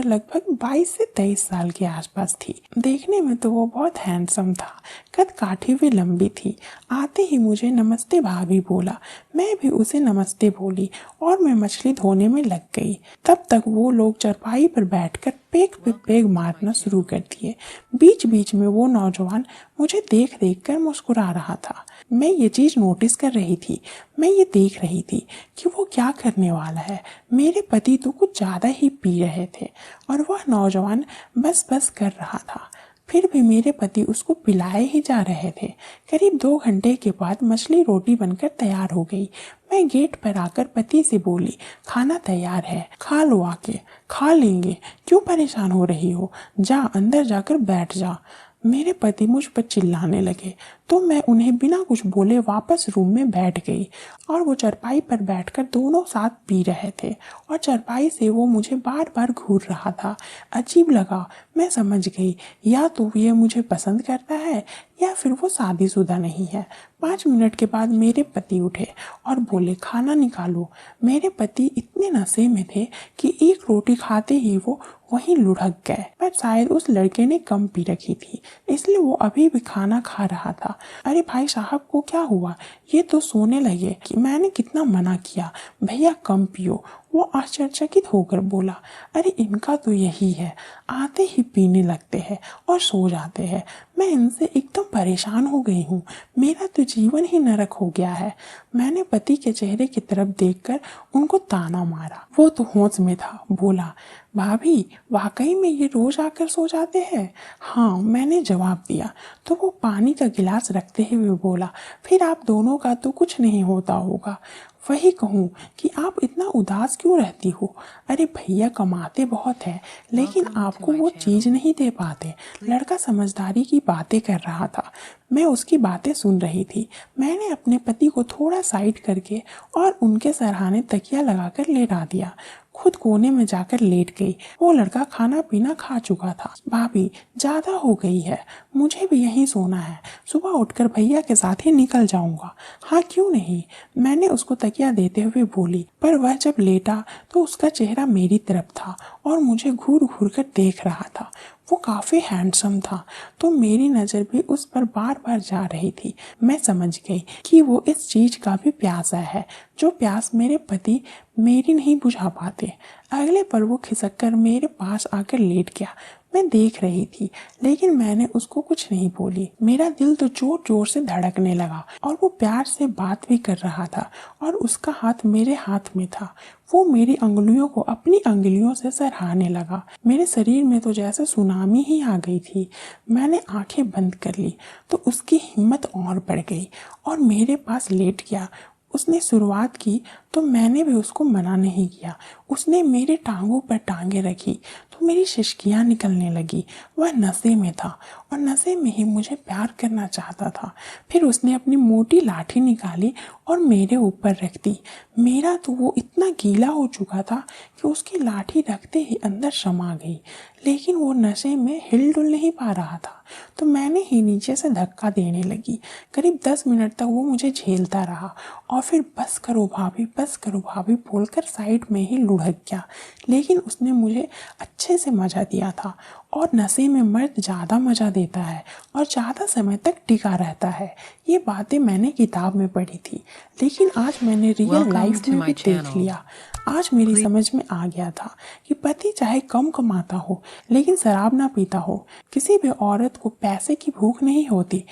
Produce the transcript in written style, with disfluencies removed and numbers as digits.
लगभग 22 से 23 साल के आसपास थी। देखने में तो वो बहुत हैंडसम था। कद काठी भी लंबी थी। आते ही मुझे नमस्ते भाभी बोला। मैं भी उसे नमस्ते बोली और मैं मछली धोने में लग गई। तब तक वो लोग चारपाई पर बैठकर पेग पे पेग मारना शुरू कर दिए। बीच बीच में वो नौजवान मुझे देख देख कर मुस्कुरा रहा था। मैं ये चीज नोटिस कर रही थी। मैं ये देख रही थी कि वो क्या करने वाला है। मेरे पति तो कुछ ज्यादा ही पी रहे थे और वह नौजवान बस बस कर रहा था। फिर भी मेरे पति उसको पिलाए ही जा रहे थे। करीब 2 घंटे के बाद मछली रोटी बनकर तैयार हो गई। मैं गेट पर आकर पति से बोली, खाना तैयार है, खा लो आके। खा लेंगे, क्यों परेशान हो रही हो, जा अंदर जाकर बैठ जा। मेरे पति मुझ पर चिल्लाने लगे तो मैं उन्हें बिना कुछ बोले वापस रूम में बैठ गई और वो चारपाई पर बैठकर दोनों साथ पी रहे थे और चारपाई से वो मुझे बार बार घूर रहा था। अजीब लगा। मैं समझ गई या तो ये मुझे पसंद करता है या फिर वो शादीशुदा नहीं है। 5 मिनट के बाद मेरे पति उठे और बोले, खाना निकालो। मेरे पति इतने नशे में थे कि एक रोटी खाते ही वो वहीं लुढ़क गए। पर शायद उस लड़के ने कम पी रखी थी, इसलिए वो अभी भी खाना खा रहा था। अरे भाई साहब को क्या हुआ, ये तो सोने लगे कि मैंने कितना मना किया, भैया कम पियो। वो आश्चर्यचकित होकर बोला, अरे इनका तो यही है, आते ही पीने लगते हैं और सो जाते हैं। मैं इनसे एकदम परेशान हो गई हूँ। मेरा तो जीवन ही नरक हो गया है। मैंने पति के चेहरे की तरफ देखकर उनको ताना मारा। वो तो होश में था। बोला, भाभी वाकई में ये रोज आकर सो जाते हैं? हाँ, मैंने जवाब दिया। तो वो पानी का गिलास रखते हुए बोला, फिर आप दोनों का तो कुछ नहीं होता होगा। वही कहूँ कि आप इतना उदास क्यों रहती हो? अरे भैया कमाते बहुत है लेकिन आपको वो चीज नहीं दे पाते। लड़का समझदारी की बातें कर रहा था। मैं उसकी बातें सुन रही थी। मैंने अपने पति को थोड़ा साइड करके और उनके सराहने तकिया लगाकर लेटा दिया। खुद कोने में जाकर लेट गई। वो लड़का खाना पीना खा चुका था। भाभी ज्यादा हो गई है, मुझे भी यहीं सोना है। सुबह उठकर भैया के साथ ही निकल जाऊंगा। हाँ क्यों नहीं, मैंने उसको तकिया देते हुए बोली। पर वह जब लेटा तो उसका चेहरा मेरी तरफ था और मुझे घूर घूर कर देख रहा था। वो काफी हैंडसम था तो मेरी नजर भी उस पर बार बार जा रही थी। मैं समझ गई कि वो इस चीज का भी प्यासा है जो प्यास मेरे पति मेरी नहीं बुझा पाते। अगले पल वो खिसक कर मेरे पास आकर लेट गया। मैं देख रही थी लेकिन मैंने उसको कुछ नहीं बोली। मेरा दिल तो जोर जोर से धड़कने लगा और वो प्यार से बात भी कर रहा था और उसका हाथ मेरे हाथ में था। वो मेरी अंगुलियों को अपनी अंगुलियों से सराहने लगा। मेरे शरीर में तो जैसे सुनामी ही आ गई थी। मैंने आंखें बंद कर ली तो उसकी हिम्मत और बढ़ गई और मेरे पास लेट गया। उसने शुरुआत की तो मैंने भी उसको मना नहीं किया। उसने मेरे टांगों पर टांगे रखी तो मेरी सिसकियां निकलने लगी। वह नशे में था और नशे में ही मुझे प्यार करना चाहता था। फिर उसने अपनी मोटी लाठी निकाली और मेरे ऊपर रख दी। मेरा तो वो इतना गीला हो चुका था कि उसकी लाठी रखते ही अंदर समा गई, लेकिन वो नशे में हिलडुल नहीं पा रहा था तो मैंने ही नीचे से धक्का देने लगी। करीब 10 मिनट तक वो मुझे झेलता रहा और फिर बस करो भाभी बोलकर साइड में ही लुढ़क गया। लेकिन उसने मुझे अच्छे से मजा दिया था और नशे में मर्द ज़्यादा मजा देता है और ज़्यादा समय तक टिका रहता है। ये बातें मैंने किताब में पढ़ी थी लेकिन आज मैंने रियल लाइफ में भी देख लिया। आज मेरी समझ में आ गया था कि पति चाहे कम कमाता हो लेकिन शराब ना पीता हो। किसी भी औरत को पैसे की भूख नहीं होती।